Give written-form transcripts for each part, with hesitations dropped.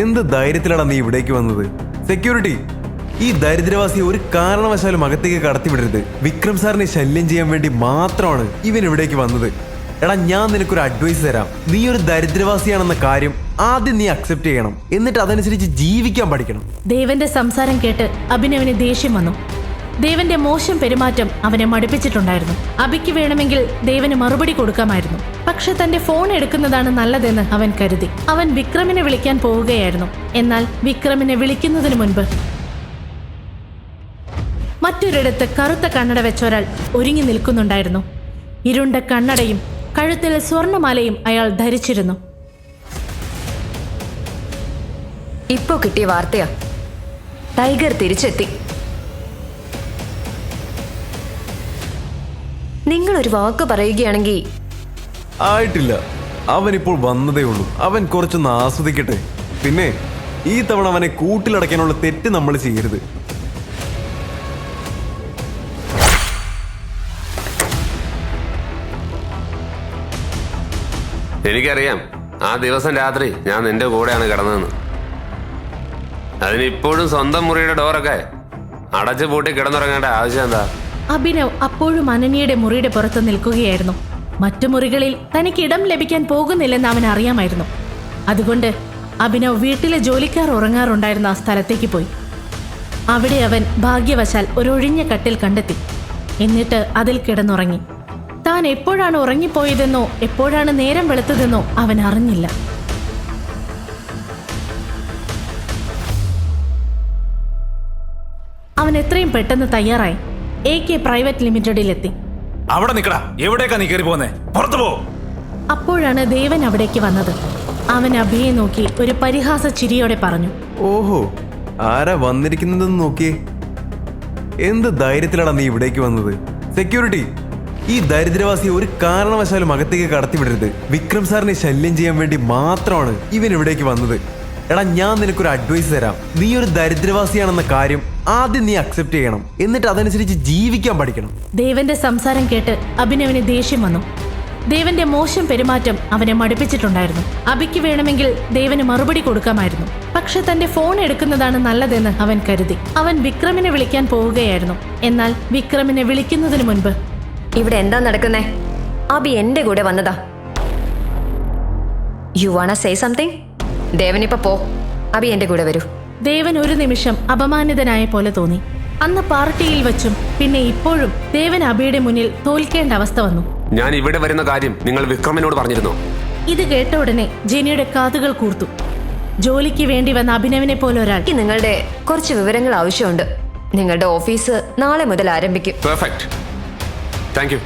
എന്ത് ധൈര്യത്തിലാണ് നീ ഇവിടേക്ക് വന്നത്? സെക്യൂരിറ്റി, ഈ ദരിദ്രവാസിയെ ഒരു കാരണവശാലും അകത്തേക്ക് കടത്തിവിടരുത്. വിക്രം സാറിനെ ശല്യം ചെയ്യാൻ വേണ്ടി മാത്രമാണ് ഇവൻ ഇവിടേക്ക് വന്നത്. എടാ, ഞാൻ നിനക്കൊരു അഡ്വൈസ് തരാം. നീ ഒരു ദരിദ്രവാസിയാണെന്ന കാര്യം ആദ്യം നീ അക്സെപ്റ്റ് ചെയ്യണം, എന്നിട്ട് അതനുസരിച്ച് ജീവിക്കാൻ പഠിക്കണം. ദേവന്റെ സംസാരം കേട്ട് അഭിനവിന് ദേഷ്യം വന്നു. ദേവന്റെ മോശം പെരുമാറ്റം അവനെ മടുപ്പിച്ചിട്ടുണ്ടായിരുന്നു. അഭിക്ക് വേണമെങ്കിൽ ദേവന് മറുപടി കൊടുക്കാമായിരുന്നു. പക്ഷെ തന്റെ ഫോൺ എടുക്കുന്നതാണ് നല്ലതെന്ന് അവൻ കരുതി. അവൻ വിക്രമിനെ വിളിക്കാൻ പോവുകയായിരുന്നു. എന്നാൽ വിക്രമിനെ വിളിക്കുന്നതിന് മുൻപ് മറ്റൊരിടത്ത് കറുത്ത കണ്ണട വെച്ചൊരാൾ ഒരുങ്ങി നിൽക്കുന്നുണ്ടായിരുന്നു. ഇരുണ്ട കണ്ണടയും കഴുത്തിൽ സ്വർണമാലയും അയാൾ ധരിച്ചിരുന്നു. ഇപ്പോ കിട്ടിയ വാർത്തയാ, ടൈഗർ തിരിച്ചെത്തി. നിങ്ങൾ ഒരു വാക്ക് പറയുകയാണെങ്കിൽ. ആയിട്ടില്ല, അവനിപ്പോൾ വന്നതേ ഉള്ളൂ. അവൻ കുറച്ചൊന്ന് ആസ്വദിക്കട്ടെ. പിന്നെ ഈ തവണ അവനെ കൂട്ടിലടയ്ക്കാനുള്ള തെറ്റ് നമ്മൾ ചെയ്യരുത്. എനിക്കറിയാം, ആ ദിവസം രാത്രി ഞാൻ നിന്റെ കൂടെയാണ് കിടന്നതെന്ന്. അതിനിപ്പോഴും സ്വന്തം മുറിയുടെ ഡോറൊക്കെ അടച്ചു പൂട്ടി കിടന്നുറങ്ങേണ്ട ആവശ്യം എന്താ? അഭിനവ് അപ്പോഴും അനന്യയുടെ മുറിയുടെ പുറത്ത് നിൽക്കുകയായിരുന്നു. മറ്റു മുറികളിൽ തനിക്ക് ഇടം ലഭിക്കാൻ പോകുന്നില്ലെന്ന് അവൻ അറിയാമായിരുന്നു. അതുകൊണ്ട് അഭിനവ് വീട്ടിലെ ജോലിക്കാർ ഉറങ്ങാറുണ്ടായിരുന്ന ആ സ്ഥലത്തേക്ക് പോയി. അവിടെ അവൻ ഭാഗ്യവശാൽ ഒരു ഒഴിഞ്ഞ കട്ടിൽ കണ്ടെത്തി. എന്നിട്ട് അതിൽ കിടന്നുറങ്ങി. താൻ എപ്പോഴാണ് ഉറങ്ങിപ്പോയതെന്നോ എപ്പോഴാണ് നേരം വെളുത്തതെന്നോ അവൻ അറിഞ്ഞില്ല. അവൻ എത്രയും പെട്ടെന്ന് തയ്യാറായി AK പ്രൈവറ്റ് ലിമിറ്റഡിലെത്തി. അവിടെ നിക്കടാ, എവിടേക്കാ നീ കയറി പോന്നെ? പുറത്തു പോ. അപ്പോഴാണ് ദേവൻ അവിടേക്ക് വന്നത്. അവൻ അഭിയെ നോക്കി ഒരു പരിഹാസ ചിരിയോടെ പറഞ്ഞു, ഓഹോ, ആരാ വന്നിരിക്കുന്നതെന്ന് നോക്കിയേ. എന്ത് ധൈര്യത്തിലാണ് നീ ഇവിടേക്ക് വന്നത്? സെക്യൂരിറ്റി, ഈ ദരിദ്രവാസിയെ ഒരു കാരണവശാലും അകത്തേക്ക് കടത്തിവിടരുത്. വിക്രം സാറിനെ ശല്യം ചെയ്യാൻ വേണ്ടി മാത്രമാണ് ഇവൻ ഇവിടേക്ക് വന്നത്. എടാ, ഞാൻ നിനക്കൊരു അഡ്വൈസ് തരാം. നീ ഒരു ദരിദ്രവാസിയാണെന്ന കാര്യം ആദ്യം നീ അക്സെപ്റ്റ് ചെയ്യണം, എന്നിട്ട് അതനുസരിച്ച് ജീവിക്കാൻ പഠിക്കണം. ദേവന്റെ സംസാരം കേട്ട് അഭിനവിന് ദേഷ്യം വന്നു. ദേവന്റെ മോശം പെരുമാറ്റം അവനെ മടുപ്പിച്ചിട്ടുണ്ടായിരുന്നു. അഭിക്ക് വേണമെങ്കിൽ ദേവന് മറുപടി കൊടുക്കാമായിരുന്നു. പക്ഷെ തന്റെ ഫോൺ എടുക്കുന്നതാണ് നല്ലതെന്ന് അവൻ കരുതി. അവൻ വിക്രമിനെ വിളിക്കാൻ പോവുകയായിരുന്നു. എന്നാൽ വിക്രമിനെ വിളിക്കുന്നതിന് മുൻപ്, ഇവിടെ എന്താ നടക്കുന്നേ? അബി എന്റെ കൂടെ വന്നതാ. You wanna say something? ദേവനിപ്പോ പോ, അബി എന്റെ കൂടെ വരൂ. ദേവൻ ഒരു നിമിഷം അപമാനിതനായ പോലെ തോന്നി. അന്ന് പാർട്ടിയിൽ വച്ചും പിന്നെ ഇപ്പോഴും ദേവൻ അബിയുടെ മുന്നിൽ തോൽക്കേണ്ട അവസ്ഥ വന്നു. ഞാൻ ഇവിടെ വരുന്ന കാര്യം നിങ്ങൾ വിക്രമിനോട് പറഞ്ഞിരുന്നോ? ഇത് കേട്ട ഉടനെ ജെനിയുടെ കാതുകൾ കൂർത്തു. ജോലിക്ക് വേണ്ടി വന്ന അഭിനവിനെ പോലെ ഒരാൾ. എനിക്ക് നിങ്ങളുടെ കുറച്ച് വിവരങ്ങൾ ആവശ്യമുണ്ട്. നിങ്ങളുടെ ഓഫീസ് നാളെ മുതൽ ആരംഭിക്കും. Perfect, thank you.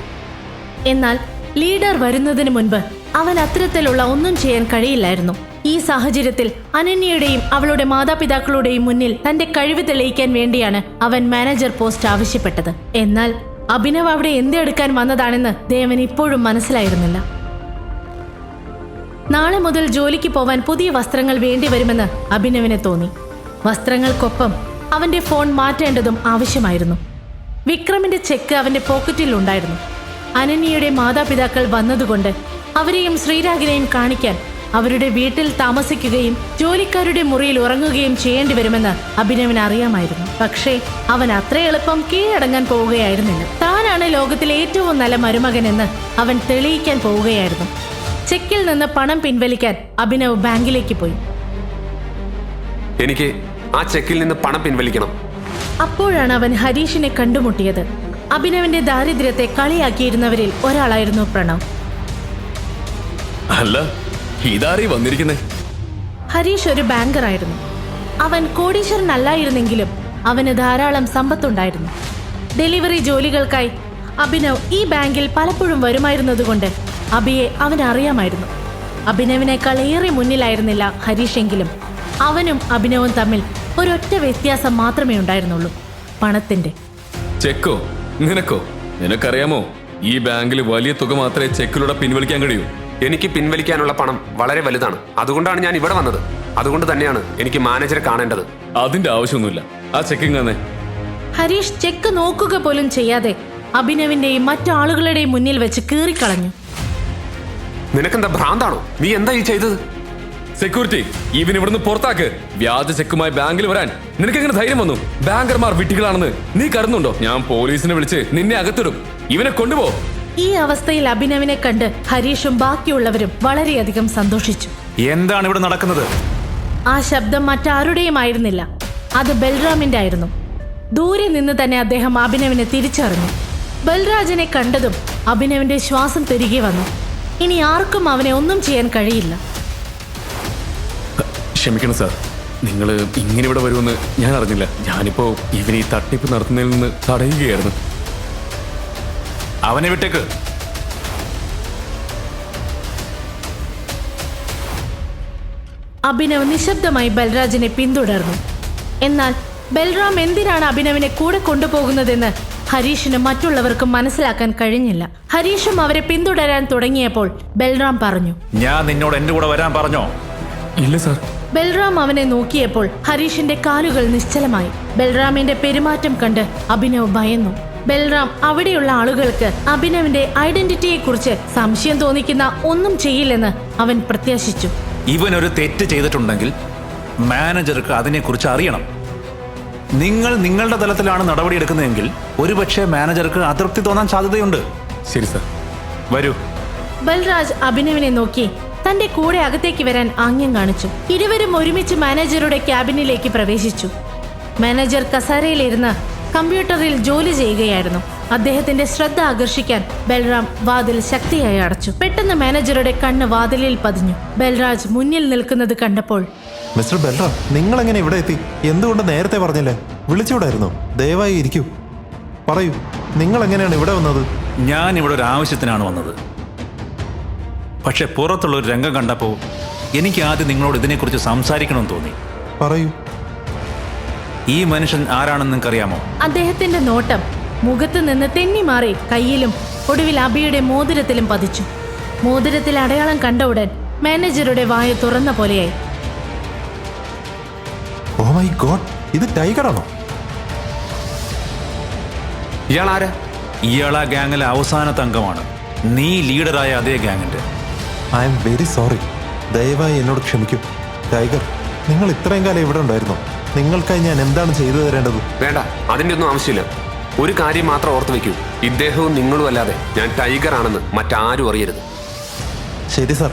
എന്നാൽ ലീഡർ വരുന്നതിന് മുൻപ് അവൻ അത്തരത്തിലുള്ള ഒന്നും ചെയ്യാൻ കഴിയില്ലായിരുന്നു. ഈ സാഹചര്യത്തിൽ അനന്യയുടെയും അവളുടെ മാതാപിതാക്കളുടെയും മുന്നിൽ തന്റെ കഴിവ് തെളിയിക്കാൻ വേണ്ടിയാണ് അവൻ മാനേജർ പോസ്റ്റ് ആവശ്യപ്പെട്ടത്. എന്നാൽ അഭിനവ് അവിടെ എന്തെടുക്കാൻ വന്നതാണെന്ന് ദേവൻ ഇപ്പോഴും മനസ്സിലായിരുന്നില്ല. നാളെ മുതൽ ജോലിക്ക് പോവാൻ പുതിയ വസ്ത്രങ്ങൾ വേണ്ടിവരുമെന്ന് അഭിനവിന് തോന്നി. വസ്ത്രങ്ങൾക്കൊപ്പം അവന്റെ ഫോൺ മാറ്റേണ്ടതും ആവശ്യമായിരുന്നു. വിക്രമിന്റെ ചെക്ക് അവന്റെ പോക്കറ്റിൽ ഉണ്ടായിരുന്നു. അനന്യയുടെ മാതാപിതാക്കൾ വന്നതുകൊണ്ട് അവരെയും ശ്രീരാഗിനെയും കാണിക്കാൻ അവരുടെ വീട്ടിൽ താമസിക്കുകയും ജോലിക്കാരുടെ മുറിയിൽ ഉറങ്ങുകയും ചെയ്യേണ്ടി വരുമെന്ന് അഭിനവിന് അറിയാമായിരുന്നു. പക്ഷേ അവൻ അത്ര എളുപ്പം കീഴടങ്ങാൻ പോവുകയായിരുന്നില്ല. താനാണ് ലോകത്തിലെ ഏറ്റവും നല്ല മരുമകനെന്ന് അവൻ തെളിയിക്കാൻ പോവുകയായിരുന്നു. ചെക്കിൽ നിന്ന് പണം പിൻവലിക്കാൻ അഭിനവ് ബാങ്കിലേക്ക് പോയി. എനിക്ക് ആ ചെക്കിൽ നിന്ന് പണം പിൻവലിക്കണം. അപ്പോഴാണ് അവൻ ഹരീഷിനെ കണ്ടുമുട്ടിയത്. അഭിനവിന്റെ ദാരിദ്ര്യത്തെ കളിയാക്കിയിരുന്നവരിൽ ഒരാളായിരുന്നു പ്രണവ്. അല്ല, ഇതാരീ വന്നിരിക്കുന്നേ? ഹരീഷ് ഒരു ബാങ്കറായിരുന്നു. അവൻ കോടീശ്വരനല്ലായിരുന്നെങ്കിലും അവന് ധാരാളം സമ്പത്തുണ്ടായിരുന്നു. ഡെലിവറി ജോലികൾക്കായി അഭിനവ് ഈ ബാങ്കിൽ പലപ്പോഴും വരുമായിരുന്നതുകൊണ്ട് അഭിയെ അവൻ അറിയാമായിരുന്നു. അഭിനവിനേക്കാൾ ഏറെ മുന്നിലായിരുന്നില്ല ഹരീഷെങ്കിലും അവനും അഭിനവും തമ്മിൽ ഒരൊറ്റ വ്യത്യാസം മാത്രമേ ഉണ്ടായിരുന്നുള്ളൂ, പണത്തിന്റെ. ചെക്കോ? നിനക്കോ? നിനക്കറിയാമോ, ഈ ബാങ്കിൽ വലിയ തുക മാത്രമേ ചെക്കിലൂടെ പിൻവലിക്കാൻ കഴിയൂ. എനിക്ക് പിൻവലിക്കാനുള്ള പണം വളരെ വലുതാണ്. അതുകൊണ്ടാണ് ഞാൻ ഇവിടെ വന്നത്. അതുകൊണ്ട് തന്നെയാണ് എനിക്ക് മാനേജറെ കാണേണ്ടത്. അതിന്റെ ആവശ്യമൊന്നുമില്ല. ആ ചെക്കിങ് തന്നെ. ഹരീഷ് ചെക്ക് നോക്കുക പോലും ചെയ്യാതെ അഭിനവിന്റെയും മറ്റാളുകളുടെയും മുന്നിൽ വെച്ച് കീറിക്കളഞ്ഞു. നിനക്കെന്താ ഭ്രാന്താണോ? നീ എന്താ ഈ ചെയ്തത്? സെക്യൂരിറ്റി ഇവൻ ഇവിടുന്ന് പുറത്താക്ക്. വ്യാജ ചെക്കുമായി ബാങ്കിൽ വരാൻ നിനക്കെങ്ങനെ ധൈര്യം വന്നു? ബാങ്കർമാർ വിട്ടികളാണെന്ന് നീ കരുതുന്നുണ്ടോ? ഞാൻ പോലീസിനെ വിളിച്ച് നിന്നെ അകത്തിടും. ഇവനെ കൊണ്ടുപോ. ഈ അവസ്ഥയിൽ അഭിനവിനെ കണ്ട് ഹരീഷും ബാക്കിയുള്ളവരും വളരെയധികം സന്തോഷിച്ചു. എന്താണ് ഇവിടെ നടക്കുന്നത്? ആ ശബ്ദം മറ്റാരുടെയും ആയിരുന്നില്ല, അത് ബൽറാമിന്റെ ആയിരുന്നു. ദൂരെ നിന്ന് തന്നെ അദ്ദേഹം അഭിനവിനെ തിരിച്ചറിഞ്ഞു. ബൽരാജിനെ കണ്ടതും അഭിനവിന്റെ ശ്വാസം തിരികെ വന്നു. ഇനി ആർക്കും അവനെ ഒന്നും ചെയ്യാൻ കഴിയില്ല. ക്ഷമിക്കണം സാർ, നിങ്ങൾ ഇങ്ങനെ ഇവിടെ വരുമെന്ന് ഞാൻ അറിഞ്ഞില്ല. ഞാനിപ്പോ ഇവനെ ഈ തട്ടിപ്പ് നടത്തുന്നതിൽ നിന്ന് തടയുകയായിരുന്നു. അവനെ വിട്ടേക്ക്. അഭിനവ് നിശബ്ദമായി ബൽരാജിനെ പിന്തുടർന്നു. എന്നാൽ ബൽറാം എന്തിനാണ് അഭിനവിനെ കൂടെ കൊണ്ടുപോകുന്നതെന്ന് ഹരീഷിനും മറ്റുള്ളവർക്കും മനസ്സിലാക്കാൻ കഴിഞ്ഞില്ല. ഹരീഷും അവരെ പിന്തുടരാൻ തുടങ്ങിയപ്പോൾ ബൽറാം പറഞ്ഞു, ഞാൻ നിന്നോട് എന്റെ കൂടെ വരാൻ പറഞ്ഞോ? ഇല്ല സാർ. ബൽറാം അവനെ നോക്കിയപ്പോൾ ഹരീഷിന്റെ കാലുകൾ നിശ്ചലമായി. ബൽറാമിന്റെ പെരുമാറ്റം കണ്ട് അഭിനവ് ഭയന്നു. ബൽറാം അവിടെയുള്ള ആളുകൾക്ക് അഭിനവിന്റെ ഐഡന്റിറ്റിയെക്കുറിച്ച് സംശയം തോന്നിക്കുന്ന ഒന്നും ചെയ്യില്ലെന്ന് അവൻ പ്രത്യാശിച്ചു. ഇവൻ ഒരു തെറ്റ് ചെയ്തിട്ടുണ്ടെങ്കിൽ മാനേജർക്ക് അതിനെക്കുറിച്ച് അറിയണം. നിങ്ങൾ നിങ്ങളുടെ തലത്തിലാണ് നടപടിയെടുക്കുന്നതെങ്കിൽ ഒരുപക്ഷെ മാനേജർക്ക് അതൃപ്തി തോന്നാൻ സാധ്യതയുണ്ട്. ശരി സാർ. വരൂ. ബൽരാജ് അഭിനവിനെ നോക്കി തന്റെ കൂടെ അകത്തേക്ക് വരാൻ ആംഗ്യം കാണിച്ചു. ഇരുവരും ഒരുമിച്ച് മാനേജറുടെ ക്യാബിനിലേക്ക് പ്രവേശിച്ചു. മാനേജർ കസേരയിലിരുന്ന് കമ്പ്യൂട്ടറിൽ ജോലി ചെയ്യുകയായിരുന്നു. അദ്ദേഹത്തിന്റെ ശ്രദ്ധ ആകർഷിക്കാൻ ബൽറാം വാതിൽ ശക്തിയായി അടച്ചു. പെട്ടെന്ന് മാനേജറുടെ കണ്ണ് വാതിലിൽ പതിഞ്ഞു. ബൽരാജ് മുന്നിൽ നിൽക്കുന്നത് കണ്ടപ്പോൾ, മിസ്റ്റർ ബൽറാം, നിങ്ങൾ എങ്ങനെ ഇവിടെ എത്തി? എന്തുകൊണ്ട് നേരത്തെ പറഞ്ഞില്ലേ? വിളിച്ചുകൂടായിരുന്നോ? ദയവായി ഇരിക്കൂ, പറയൂ, നിങ്ങൾ എങ്ങനെയാണ് ഇവിടെ വന്നത്? ഞാൻ ഇവിടെ ഒരു ആവശ്യത്തിനാണ് വന്നത്. പക്ഷെ പുറത്തുള്ള ഒരു രംഗം കണ്ടപ്പോൾ എനിക്ക് ആദ്യം നിങ്ങളോട് ഇതിനെക്കുറിച്ച് സംസാരിക്കണമെന്ന് തോന്നി. പറയൂ. ഈ മനുഷ്യൻ ആരാണെന്ന് നിങ്ങൾക്കറിയാമോ? അദ്ദേഹത്തിന്റെ നോട്ടം മുഖത്ത് നിന്ന് തെന്നി മാറി കയ്യിലും ഒടുവിൽ അബിയുടെ മോതിരത്തിലും പതിച്ചു. മോതിരത്തിൽ അടയാളം കണ്ട ഉടൻ മാനേജറുടെ വായ തുറന്ന പോലെയായി. ഓ മൈ ഗോഡ്, ഇത് ടൈഗറാണോ? ഇയാൾ ആരാ? ഇയാൾ ആ ഗ്യാങ്ങിലെ അവസാനത്തെ അംഗമാണ്. നീ ലീഡറായ അതേ ഗ്യാങ്ങിന്റെ. I am very sorry. ദയവായി എന്നോട് ക്ഷമിക്കൂ. ടൈഗർ, നിങ്ങൾ ഇത്രയും കാലം ഇവിടെ ഉണ്ടായിരുന്നോ? നിങ്ങൾക്കായി ഞാൻ എന്താണ് ചെയ്തു തരേണ്ടത്? വേണ്ട, അതിൻ്റെ ഒന്നും ആവശ്യമില്ല. ഒരു കാര്യം മാത്രം ഓർത്ത് വെക്കൂ, ഇദ്ദേഹവും നിങ്ങളും അല്ലാതെ ഞാൻ ടൈഗർ ആണെന്ന് മറ്റാരും അറിയരുത്. ശരി സാർ.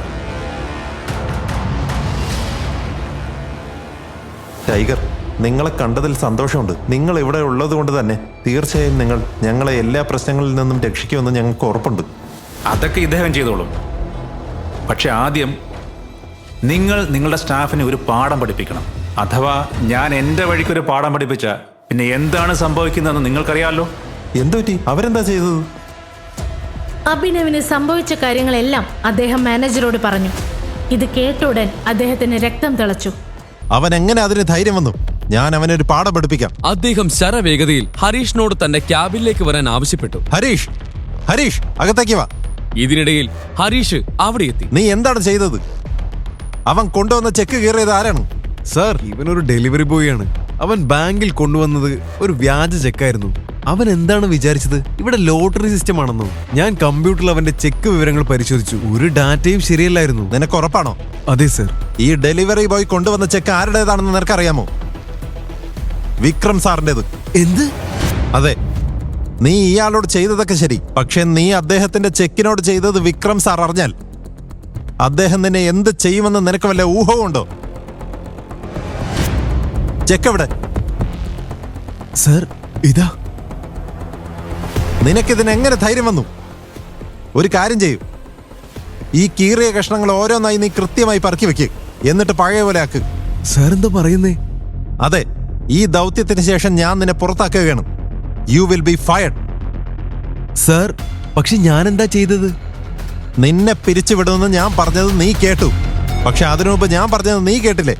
ടൈഗർ, നിങ്ങളെ കണ്ടതിൽ സന്തോഷമുണ്ട്. നിങ്ങൾ ഇവിടെ ഉള്ളത് കൊണ്ട് തന്നെ തീർച്ചയായും നിങ്ങൾ ഞങ്ങളെ എല്ലാ പ്രശ്നങ്ങളിൽ നിന്നും രക്ഷിക്കുമെന്ന് ഞങ്ങൾക്ക് ഉറപ്പുണ്ട്. അതൊക്കെ ഇദ്ദേഹം ചെയ്തോളും. പക്ഷെ ആദ്യം നിങ്ങൾ നിങ്ങളുടെ സ്റ്റാഫിനെ ഒരു പാഠം പഠിപ്പിക്കണം. അഥവാ ഞാൻ എൻ്റെ വഴിക്കൊരു പാഠം പഠിപ്പിച്ച പിന്നെ എന്താണ് സംഭവിക്കുന്നതെന്ന് നിങ്ങൾക്കറിയാമല്ലോ. എന്തുപറ്റി? അവരെന്താ ചെയ്തത്? അഭിനവിന് സംഭവിച്ച കാര്യങ്ങളെല്ലാം അദ്ദേഹം മാനേജറോട് പറഞ്ഞു. ഇത് കേട്ട ഉടൻ അദ്ദേഹത്തിന് രക്തം തിളച്ചു. അവൻ എങ്ങനെ അതിന് ധൈര്യം വന്നു? ഞാൻ അവനൊരു പാഠം പഠിപ്പിക്കാം. അദ്ദേഹം ശരവേഗതയിൽ ഹരീഷിനോട് തന്റെ ക്യാബിനിലേക്ക് വരാൻ ആവശ്യപ്പെട്ടു. ഹരീഷ്, ഹരീഷ്, അകത്തേക്ക് വാ. ഇതിനിടയിൽ ഹരീഷ് അവിടെ എത്തി. നീ എന്താണ് ചെയ്തത്? അവൻ കൊണ്ടുവന്ന ചെക്ക് കീറിയത് ആരാണ്? സാർ, ഇവനൊരു ഡെലിവറി ബോയ് ആണ്. അവൻ ബാങ്കിൽ കൊണ്ടുവന്നത് ഒരു വ്യാജ ചെക്കായിരുന്നു. അവൻ എന്താണ് വിചാരിച്ചത് ഇവിടെ ലോട്ടറി സിസ്റ്റം ആണെന്നോ? ഞാൻ കമ്പ്യൂട്ടറിൽ അവന്റെ ചെക്ക് വിവരങ്ങൾ പരിശോധിച്ചു. ഒരു ഡാറ്റയും ശരിയല്ലായിരുന്നു. നിനക്ക് ഉറപ്പാണോ? അതെ സർ. ഈ ഡെലിവറി ബോയ് കൊണ്ടുവന്ന ചെക്ക് ആരുടേതാണെന്ന് നിനക്കറിയാമോ? വിക്രം സാറിൻ്റെത്. എന്ത്? അതെ, നീ ഇയാളോട് ചെയ്തതൊക്കെ ശരി. പക്ഷെ നീ അദ്ദേഹത്തിന്റെ ചെക്കിനോട് ചെയ്തത് വിക്രം സാർ അറിഞ്ഞാൽ അദ്ദേഹം നിന്നെ എന്ത് ചെയ്യുമെന്ന് നിനക്ക് വല്ല ഊഹവുമുണ്ടോ? ചെക്ക് എവിടെ? സർ, ഇതാ. നിനക്കിതിന് എങ്ങനെ ധൈര്യം വന്നു? ഒരു കാര്യം ചെയ്യൂ, ഈ കീറിയ കഷ്ണങ്ങൾ ഓരോന്നായി നീ കൃത്യമായി പറക്കി വെക്ക്. എന്നിട്ട് പഴയ പോലെ ആക്ക്. സാർ എന്താ പറയുന്നേ? അതെ, ഈ ദൗത്യത്തിന് ശേഷം ഞാൻ നിന്നെ പുറത്താക്കുകയാണ്. You will be fired. Sir, പക്ഷെ ഞാൻ എന്താ ചെയ്തത്? നിന്നെ പിരിച്ചുവിടുമെന്ന് ഞാൻ പറഞ്ഞത് നീ കേട്ടു. പക്ഷെ അതിനു മുമ്പ് ഞാൻ പറഞ്ഞത് നീ കേട്ടില്ലേ?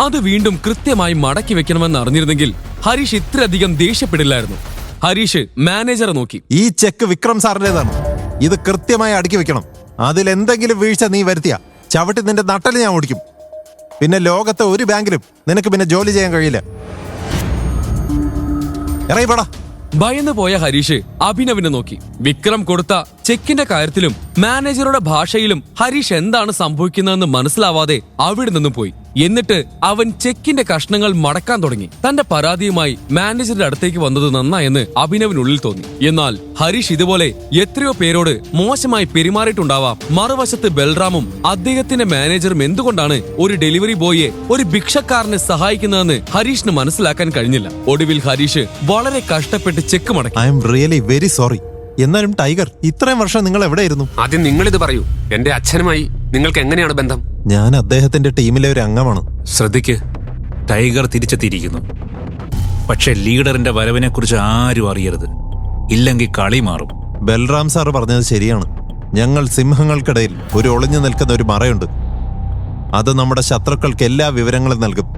അത് വീണ്ടും കൃത്യമായി മടക്കി വെക്കണമെന്ന് അറിഞ്ഞിരുന്നെങ്കിൽ ഹരീഷ് ഇത്രയധികം ദേഷ്യപ്പെടില്ലായിരുന്നു. ഹരീഷ് മാനേജറെ നോക്കി. ഈ ചെക്ക് വിക്രം സാറിൻ്റെതാണ്. ഇത് കൃത്യമായി അടുക്കി വെക്കണം. അതിലെന്തെങ്കിലും വീഴ്ച നീ വരുത്തിയ ചവിട്ടി നിന്റെ നട്ടല് ഞാൻ ഓടിക്കും. പിന്നെ ലോകത്തെ ഒരു ബാങ്കിലും നിനക്ക് പിന്നെ ജോലി ചെയ്യാൻ കഴിയില്ല. ഇറങ്ങിപ്പോടാ. ഭയന്നു പോയ ഹരീഷ് അഭിനവിനെ നോക്കി. വിക്രം കൊടുത്ത ചെക്കിന്റെ കാര്യത്തിലും മാനേജറുടെ ഭാഷയിലും ഹരീഷ് എന്താണ് സംഭവിക്കുന്നതെന്ന് മനസ്സിലാവാതെ അവിടെ നിന്നും പോയി. എന്നിട്ട് അവൻ ചെക്കിന്റെ കഷ്ണങ്ങൾ മടക്കാൻ തുടങ്ങി. തന്റെ പരാതിയുമായി മാനേജറുടെ അടുത്തേക്ക് വന്നത് നന്നായെന്ന് അഭിനവിനുള്ളിൽ തോന്നി. എന്നാൽ ഹരീഷ് ഇതുപോലെ എത്രയോ പേരോട് മോശമായി പെരുമാറിയിട്ടുണ്ടാവാം. മറുവശത്ത് ബൽറാമും അദ്ദേഹത്തിന്റെ മാനേജറും എന്തുകൊണ്ടാണ് ഒരു ഡെലിവറി ബോയിയെ ഒരു ഭിക്ഷക്കാരനെ സഹായിക്കുന്നതെന്ന് ഹരീഷിന് മനസ്സിലാക്കാൻ കഴിഞ്ഞില്ല. ഒടുവിൽ ഹരീഷ് വളരെ കഷ്ടപ്പെട്ട് ചെക്ക് മടക്കി. I am really very sorry. എന്നാലും ടൈഗർ, ഇത്രയും വർഷം നിങ്ങൾ എവിടെയായിരുന്നു? ആദ്യം നിങ്ങളിത് പറയൂ. എന്റെ അച്ഛനുമായി നിങ്ങൾക്ക് എങ്ങനെയാണ് ബന്ധം? ഞാൻ അദ്ദേഹത്തിന്റെ ടീമിലെ ഒരു അംഗമാണ്. ശ്രദ്ധിക്ക്, ടൈഗർ തിരിച്ചെത്തിയിരിക്കുന്നു. പക്ഷെ ലീഡറിന്റെ വരവിനെ കുറിച്ച് ആരും അറിയരുത്, ഇല്ലെങ്കിൽ കളി മാറും. ബൽറാം സാർ പറഞ്ഞത് ശരിയാണ്. ഞങ്ങൾ സിംഹങ്ങൾക്കിടയിൽ ഒരു ഒളിഞ്ഞു നിൽക്കുന്ന ഒരു മറയുണ്ട്. അത് നമ്മുടെ ശത്രുക്കൾക്ക് എല്ലാ വിവരങ്ങളും നൽകും.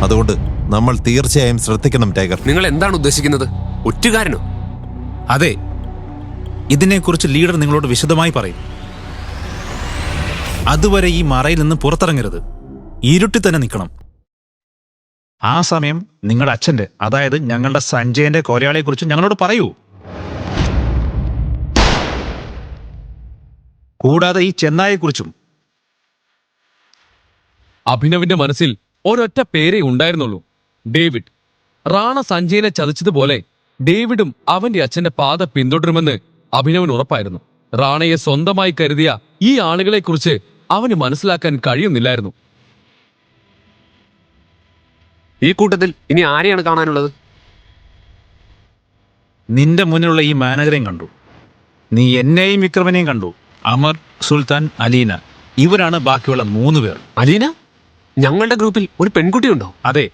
അതുകൊണ്ട് നമ്മൾ തീർച്ചയായും ശ്രദ്ധിക്കണം ടൈഗർ. നിങ്ങൾ എന്താണ് ഉദ്ദേശിക്കുന്നത്? ഒറ്റുകാരനോ? അതെ, ഇതിനെക്കുറിച്ച് ലീഡർ നിങ്ങളോട് വിശദമായി പറയും. അതുവരെ ഈ മറയിൽ നിന്ന് പുറത്തിറങ്ങരുത്, ഇരുട്ടി തന്നെ നിൽക്കണം. ആ സമയം നിങ്ങളുടെ അച്ഛന്റെ, അതായത് ഞങ്ങളുടെ സഞ്ജയന്റെ കൊലയാളിയെ കുറിച്ച് ഞങ്ങളോട് പറയൂ. കൂടാതെ ഈ ചെന്നായെക്കുറിച്ചും. അഭിനവിന്റെ മനസ്സിൽ ഒരൊറ്റ പേരേ ഉണ്ടായിരുന്നുള്ളൂ, ഡേവിഡ്. റാണ സഞ്ജയനെ ചതിച്ചതുപോലെ ഡേവിഡും അവന്റെ അച്ഛന്റെ പാത പിന്തുടരുമെന്ന് അഭിനവിന് ഉറപ്പായിരുന്നു. റാണയെ സ്വന്തമായി കരുതിയ ഈ ആളുകളെക്കുറിച്ച് അവന് മനസ്സിലാക്കാൻ കഴിയുന്നില്ലായിരുന്നു. ഈ കൂട്ടത്തിൽ ഇനി ആരെയാണ് കാണാനുള്ളത്? നിന്റെ മുന്നിലുള്ള ഈ മാനേജറെയും കണ്ടു, നീ എന്നെയും വിക്രമനെയും കണ്ടു. അമർ, സുൽത്താൻ, അലീന, ഇവരാണ് ബാക്കിയുള്ള 3 പേർ. അലീന? ഞങ്ങളുടെ ഗ്രൂപ്പിൽ ഒരു പെൺകുട്ടിയുണ്ടോ? അതെ,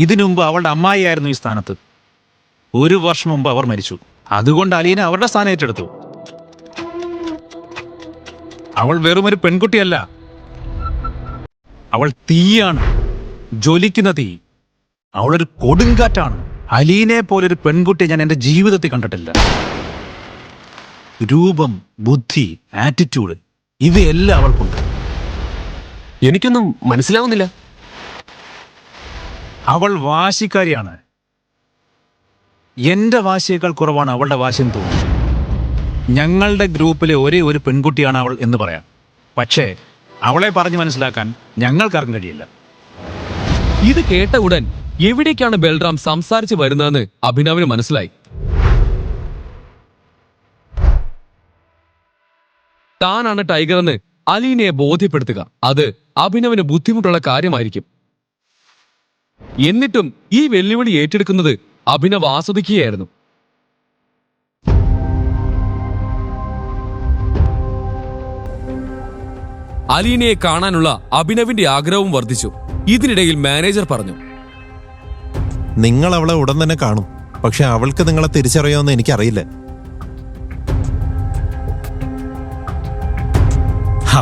ഇതിനു മുമ്പ് അവളുടെ അമ്മായിയായിരുന്നു ഈ സ്ഥാനത്ത്. 1 വർഷം മുമ്പ് അവർ മരിച്ചു. അതുകൊണ്ട് അലീന അവരുടെ സ്ഥാനം ഏറ്റെടുത്തു. അവൾ വെറുമൊരു പെൺകുട്ടിയല്ല, അവൾ തീയാണ്, ജ്വലിക്കുന്ന തീ. അവളൊരു കൊടുങ്കാറ്റാണ്. അലീനയെ പോലൊരു പെൺകുട്ടിയെ ഞാൻ എൻ്റെ ജീവിതത്തിൽ കണ്ടിട്ടില്ല. രൂപം, ബുദ്ധി, ആറ്റിറ്റ്യൂഡ്, ഇവയെല്ലാം അവൾക്കുണ്ട്. എനിക്കൊന്നും മനസ്സിലാവുന്നില്ല. അവൾ വാശിക്കാരിയാണ്. എന്റെ വാശിയേക്കാൾ കുറവാണ് അവളുടെ വാശിയെന്ന് തോന്നുന്നു. ഞങ്ങളുടെ ഗ്രൂപ്പിലെ ഒരേ ഒരു പെൺകുട്ടിയാണ് അവൾ എന്ന് പറയാം. പക്ഷേ അവളെ പറഞ്ഞു മനസ്സിലാക്കാൻ ഞങ്ങൾക്കാർക്കും കഴിയില്ല. ഇത് കേട്ട ഉടൻ എവിടേക്കാണ് ബൽറാം സംസാരിച്ചു വരുന്നതെന്ന് അഭിനവിന് മനസ്സിലായി. താനാണ് ടൈഗർ എന്ന് അലീനയെ ബോധ്യപ്പെടുത്തുക, അത് അഭിനവിന് ബുദ്ധിമുട്ടുള്ള കാര്യമായിരിക്കും. എന്നിട്ടും ഈ വെല്ലുവിളി ഏറ്റെടുക്കുന്നത് അഭിനവ് ആസ്വദിക്കുകയായിരുന്നു. അലീനയെ കാണാനുള്ള അഭിനവിന്റെ ആഗ്രഹവും വർദ്ധിച്ചു. ഇതിനിടയിൽ മാനേജർ പറഞ്ഞു, നിങ്ങൾ അവളെ ഉടൻ തന്നെ കാണും. പക്ഷെ അവൾക്ക് നിങ്ങളെ തിരിച്ചറിയുമെന്ന് എനിക്കറിയില്ല.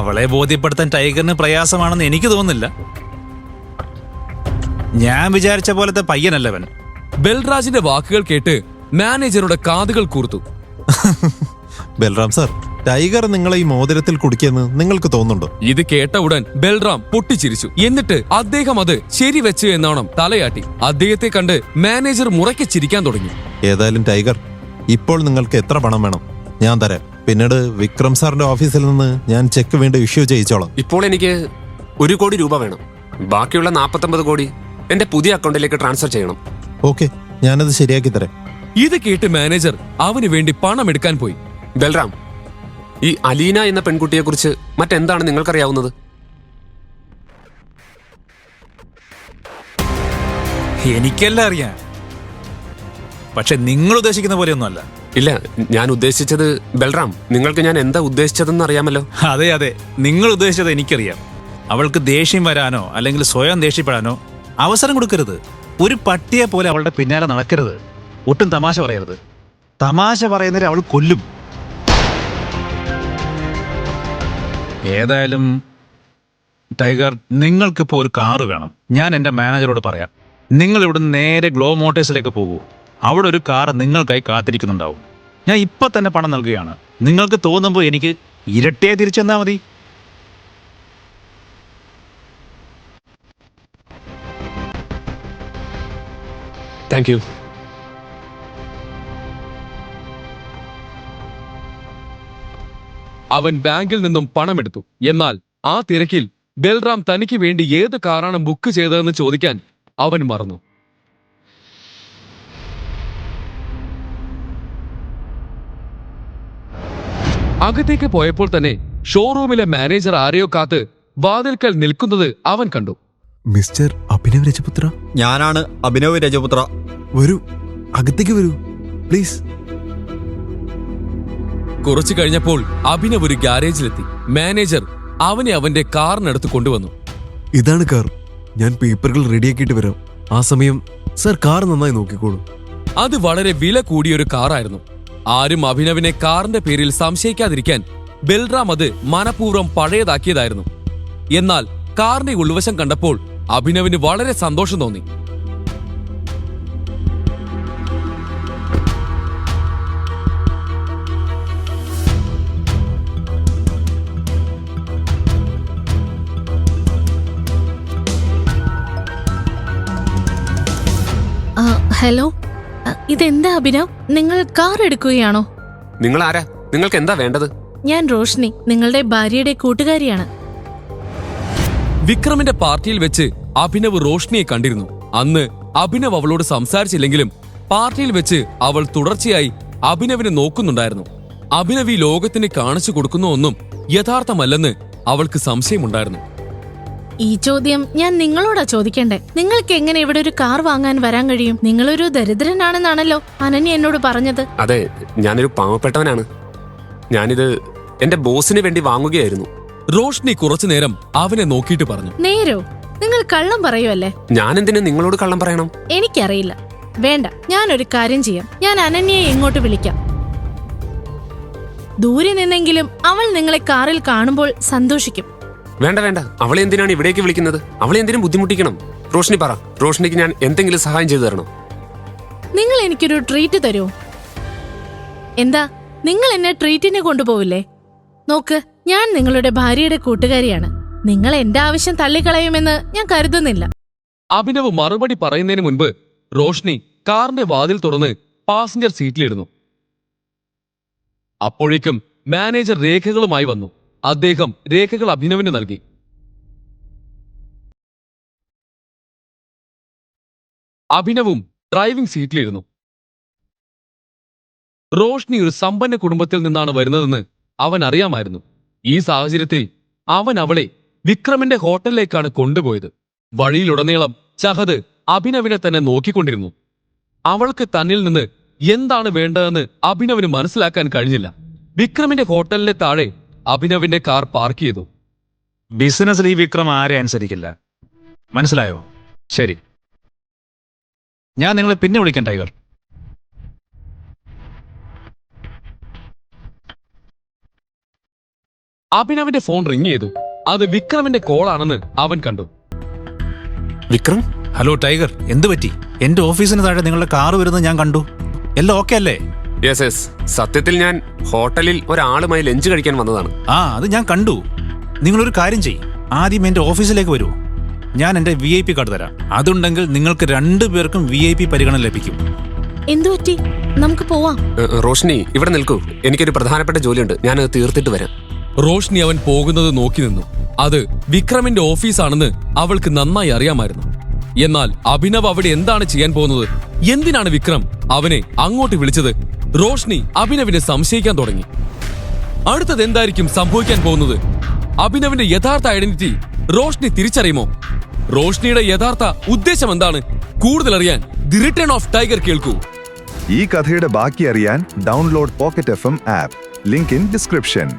അവളെ ബോധ്യപ്പെടുത്താൻ ടൈഗറിന് പ്രയാസമാണെന്ന് എനിക്ക് തോന്നുന്നില്ല. ഞാൻ വിചാരിച്ച പോലത്തെ പയ്യനല്ലവൻ. ബൽരാജിന്റെ വാക്കുകൾ കേട്ട് മാനേജറുടെ കാതുകൾ കൂർത്തു. ബൽറാം സാർ, ടൈഗർ നിങ്ങളെ ഈ മോതിരത്തിൽ കുടുക്കിയെന്ന് നിങ്ങൾക്ക് തോന്നുന്നുണ്ടോ? ഇത് കേട്ട ഉടൻ ബൽറാം പൊട്ടിച്ചിരിച്ചു. എന്നിട്ട് അദ്ദേഹം അത് ശരിവെച്ചു എന്നോണം തലയാട്ടി. അദ്ദേഹത്തെ കണ്ട് മാനേജർ മുറയ്ക്ക് ചിരിക്കാൻ തുടങ്ങി. ഏതായാലും ടൈഗർ, ഇപ്പോൾ നിങ്ങൾക്ക് എത്ര പണം വേണം? ഞാൻ തരാം. പിന്നീട് വിക്രം സാറിന്റെ ഓഫീസിൽ നിന്ന് ഞാൻ ചെക്ക് വീണ്ടും ഇഷ്യൂ ചെയ്യിച്ചോളാം. ഇപ്പോൾ എനിക്ക് 1 കോടി രൂപ വേണം. ബാക്കിയുള്ള 49 കോടി എന്റെ പുതിയ അക്കൗണ്ടിലേക്ക് ട്രാൻസ്ഫർ ചെയ്യണം. ഓക്കെ, ഞാനത് ശരിയാക്കി തരാം. ഇത് കേട്ട് മാനേജർ അവന് വേണ്ടി പണം എടുക്കാൻ പോയി. ബൽറാം, ഈ അലീന എന്ന പെൺകുട്ടിയെ കുറിച്ച് മറ്റെന്താണ് നിങ്ങൾക്കറിയാവുന്നത്? എനിക്കെല്ലാം അറിയാം, പക്ഷെ നിങ്ങൾ ഉദ്ദേശിക്കുന്ന പോലെയൊന്നുമല്ല. ഇല്ല, ഞാൻ ഉദ്ദേശിച്ചത് ബൽറാം, നിങ്ങൾക്ക് ഞാൻ എന്താ ഉദ്ദേശിച്ചതെന്ന് അറിയാമല്ലോ. അതെ അതെ, നിങ്ങൾ ഉദ്ദേശിച്ചത് എനിക്കറിയാം. അവൾക്ക് ദേഷ്യം വരാനോ അല്ലെങ്കിൽ സ്വയം ദേഷ്യപ്പെടാനോ അവസരം കൊടുക്കരുത്. ഒരു പട്ടിയെ പോലെ അവളുടെ പിന്നാലെ നടക്കരുത്. ഒട്ടും തമാശ പറയരുത്. തമാശ പറയുന്നവരെ അവൾ കൊല്ലും. ഏതായാലും ടൈഗർ, നിങ്ങൾക്കിപ്പോൾ ഒരു കാറ് വേണം. ഞാൻ എൻ്റെ മാനേജറോട് പറയാം. നിങ്ങൾ ഇവിടുന്ന് നേരെ ഗ്ലോ മോട്ടേഴ്സിലേക്ക് പോകൂ. അവിടെ ഒരു കാർ നിങ്ങൾക്കായി കാത്തിരിക്കുന്നുണ്ടാവും. ഞാൻ ഇപ്പം തന്നെ പണം നൽകുകയാണ്. നിങ്ങൾക്ക് തോന്നുമ്പോൾ എനിക്ക് ഇരട്ടിയെ തിരിച്ചെന്നാൽ മതി. Thank you. അവൻ ബാങ്കിൽ നിന്നും പണമെടുത്തു. എന്നാൽ ആ തിരക്കിൽ ബൽറാം തനിക്ക് വേണ്ടി ഏത് കാറാണ് ബുക്ക് ചെയ്തതെന്ന് ചോദിക്കാൻ അവൻ മറന്നു. അകത്തേക്ക് പോയപ്പോൾ തന്നെ ഷോറൂമിലെ മാനേജർ ആരെയോ കാത്ത് വാതിൽക്കൽ നിൽക്കുന്നത് അവൻ കണ്ടു. മിസ്റ്റർ അഭിനവ് രജപുത്ര, ഞാനാണ് അഭിനവ് രജപുത്ര. വരൂ, അകത്തേക്ക് വരൂ പ്ലീസ്. കുറച്ചു കഴിഞ്ഞപ്പോൾ അഭിനവ് ഒരു ഗ്യാരേജിലെത്തി. മാനേജർ അവനെ അവന്റെ കാറിനടുത്ത് കൊണ്ടുവന്നു. ഇതാണ് കാർ. ഞാൻ പേപ്പറുകൾ റെഡിയാക്കിയിട്ട് വരാം. ആ സമയം സർ കാർ നന്നായി നോക്കിക്കോളൂ. അത് വളരെ വില കൂടിയൊരു കാറായിരുന്നു. ആരും അഭിനവിനെ കാറിന്റെ പേരിൽ സംശയിക്കാതിരിക്കാൻ ബൽറാം അത് മനഃപൂർവ്വം പഴയതാക്കിയതായിരുന്നു. എന്നാൽ കാറിന്റെ ഉൾവശം കണ്ടപ്പോൾ അഭിനവിന് വളരെ സന്തോഷം തോന്നി. ഹലോ, ഇതെന്താ അഭിനവ്? നിങ്ങൾ കാർ എടുക്കുകയാണോ? നിങ്ങൾ ആരാ? നിങ്ങൾക്ക് എന്താ വേണ്ടത്? ഞാൻ റോഷ്നി, നിങ്ങളുടെ ഭാര്യയുടെ കൂട്ടുകാരിയാണ്. വിക്രമിന്റെ പാർട്ടിയിൽ വെച്ച് അഭിനവ് റോഷ്നിയെ കണ്ടിരുന്നു. അന്ന് അഭിനവ് അവളോട് സംസാരിച്ചില്ലെങ്കിലും പാർട്ടിയിൽ വെച്ച് അവൾ തുടർച്ചയായി അഭിനവിനെ നോക്കുന്നുണ്ടായിരുന്നു. അഭിനവ് ഈ ലോകത്തിന് കാണിച്ചു കൊടുക്കുന്ന ഒന്നും യഥാർത്ഥമല്ലെന്ന് അവൾക്ക് സംശയമുണ്ടായിരുന്നു. ഈ ചോദ്യം ഞാൻ നിങ്ങളോടാ ചോദിക്കണ്ടേ? നിങ്ങൾക്ക് എങ്ങനെ ഇവിടെ ഒരു കാർ വാങ്ങാൻ വരാൻ കഴിയും? നിങ്ങളൊരു ദരിദ്രനാണെന്നാണല്ലോ അനന്യ എന്നോട് പറഞ്ഞത്. അതെ, ഞാനൊരു പാവപ്പെട്ടവനാണ്. ഞാനിത് എന്റെ ബോസിന് വേണ്ടി വാങ്ങുകയായിരുന്നു. റോഷ്നി കുറച്ചുനേരം അവനെ നോക്കിയിട്ട് പറഞ്ഞു. നേരോ? നിങ്ങൾ കള്ളം പറയുമല്ലേ? ഞാനെന്തിനു നിങ്ങളോട് കള്ളം പറയണം? എനിക്കറിയില്ല. വേണ്ട, ഞാനൊരു കാര്യം ചെയ്യാം. ഞാൻ അനന്യയെ ഇങ്ങോട്ട് വിളിക്കാം. ദൂരെ നിന്നെങ്കിലും അവൾ നിങ്ങളെ കാറിൽ കാണുമ്പോൾ സന്തോഷിക്കും. വേണ്ട വേണ്ട, അവളെ എന്തിനാണ് ഇവിടേക്ക് വിളിക്കുന്നത്? അവളെ എന്തിനും ബുദ്ധിമുട്ടിക്കണം? റോഷ്നി പറ, റോഷ്നിക്ക് ഞാൻ എന്തെങ്കിലും സഹായം ചെയ്തു തരണോ? നിങ്ങൾ എനിക്കൊരു ട്രീറ്റ് തരുമോ? എന്താ, നിങ്ങൾ എന്നെ ട്രീറ്റിന് കൊണ്ടുപോവില്ലേ? നോക്ക്, ഞാൻ നിങ്ങളുടെ ഭാര്യയുടെ കൂട്ടുകാരിയാണ്. നിങ്ങൾ എന്റെ ആവശ്യം തള്ളിക്കളയുമെന്ന് ഞാൻ കരുതുന്നില്ല. അഭിനവ് മറുപടി പറയുന്നതിന് മുൻപ് റോഷ്നി കാറിന്റെ വാതിൽ തുറന്ന് പാസഞ്ചർ സീറ്റിലിരുന്നു. അപ്പോഴേക്കും മാനേജർ രേഖകളുമായി വന്നു. അദ്ദേഹം രേഖകൾ അഭിനവിന് നൽകി. അഭിനവും ഡ്രൈവിംഗ് സീറ്റിലിരുന്നു. റോഷ്നി ഒരു സമ്പന്ന കുടുംബത്തിൽ നിന്നാണ് വരുന്നതെന്ന് അവൻ അറിയാമായിരുന്നു. ഈ സാഹചര്യത്തിൽ അവൻ അവളെ വിക്രമിന്റെ ഹോട്ടലിലേക്കാണ് കൊണ്ടുപോയത്. വഴിയിലുടനീളം ചഹദ് അഭിനവിനെ തന്നെ നോക്കിക്കൊണ്ടിരുന്നു. അവൾക്ക് തന്നിൽ നിന്ന് എന്താണ് വേണ്ടതെന്ന് അഭിനവിന് മനസ്സിലാക്കാൻ കഴിഞ്ഞില്ല. വിക്രമിന്റെ ഹോട്ടലിന്റെ താഴെ അഭിനവിന്റെ കാർ പാർക്ക് ചെയ്തു. ബിസിനസ്സിൽ ഈ വിക്രം ആരെ അനുസരിക്കില്ല, മനസ്സിലായോ? ശരി, ഞാൻ നിങ്ങളെ പിന്നെ വിളിക്കാം ടൈഗർ. അഭിനവിന്റെ ഫോൺ റിങ് ചെയ്തു. അത് വിക്രമിന്റെ കോളാണെന്ന് അവൻ കണ്ടു. വിക്രം? ഹലോ ടൈഗർ, എന്ത് പറ്റി? എന്റെ ഓഫീസിന് താഴെ നിങ്ങളുടെ കാറ് വരുന്നത് ഞാൻ കണ്ടു. എല്ലാം ഓക്കെ അല്ലേ? യെസ് യെസ്, സത്യത്തിൽ ഞാൻ ഹോട്ടലിൽ ഒരാളുമായി ലഞ്ച് കഴിക്കാൻ വന്നതാണ്. അത് ഞാൻ കണ്ടു. നിങ്ങളൊരു കാര്യം ചെയ്യും, ആദ്യം എന്റെ ഓഫീസിലേക്ക് വരൂ. ഞാൻ എന്റെ VIP കാർഡ് തരാം. അതുണ്ടെങ്കിൽ നിങ്ങൾക്ക് 2 പേർക്കും VIP പരിഗണന ലഭിക്കും. എന്തുപറ്റി? നമുക്ക് പോവാം. റോഷ്നി, ഇവിടെ നിൽക്കൂ. എനിക്കൊരു പ്രധാനപ്പെട്ട ജോലിയുണ്ട്, ഞാനത് തീർത്തിട്ട് വരാം. റോഷ്നി അവൻ പോകുന്നത് നോക്കി നിന്നു. അത് വിക്രമിന്റെ ഓഫീസാണെന്ന് അവൾക്ക് നന്നായി അറിയാമായിരുന്നു. എന്നാൽ അഭിനവ് അവിടെ എന്താണ് ചെയ്യാൻ പോകുന്നത്? എന്തിനാണ് വിക്രം അവനെ അങ്ങോട്ട് വിളിച്ചത്? റോഷ്നി അഭിനവിനെ സംശയിക്കാൻ തുടങ്ങി. അടുത്തത് എന്തായിരിക്കും സംഭവിക്കാൻ പോകുന്നത്? അഭിനവിന്റെ യഥാർത്ഥ ഐഡന്റിറ്റി റോഷ്നി തിരിച്ചറിയുമോ? റോഷ്നിയുടെ യഥാർത്ഥ ഉദ്ദേശം എന്താണ്? കൂടുതൽ അറിയാൻ ദി റിട്ടേൺ ഓഫ് ടൈഗർ കേൾക്കൂ. ഈ കഥയുടെ ബാക്കി അറിയാൻ download pocket FM app. Link in description.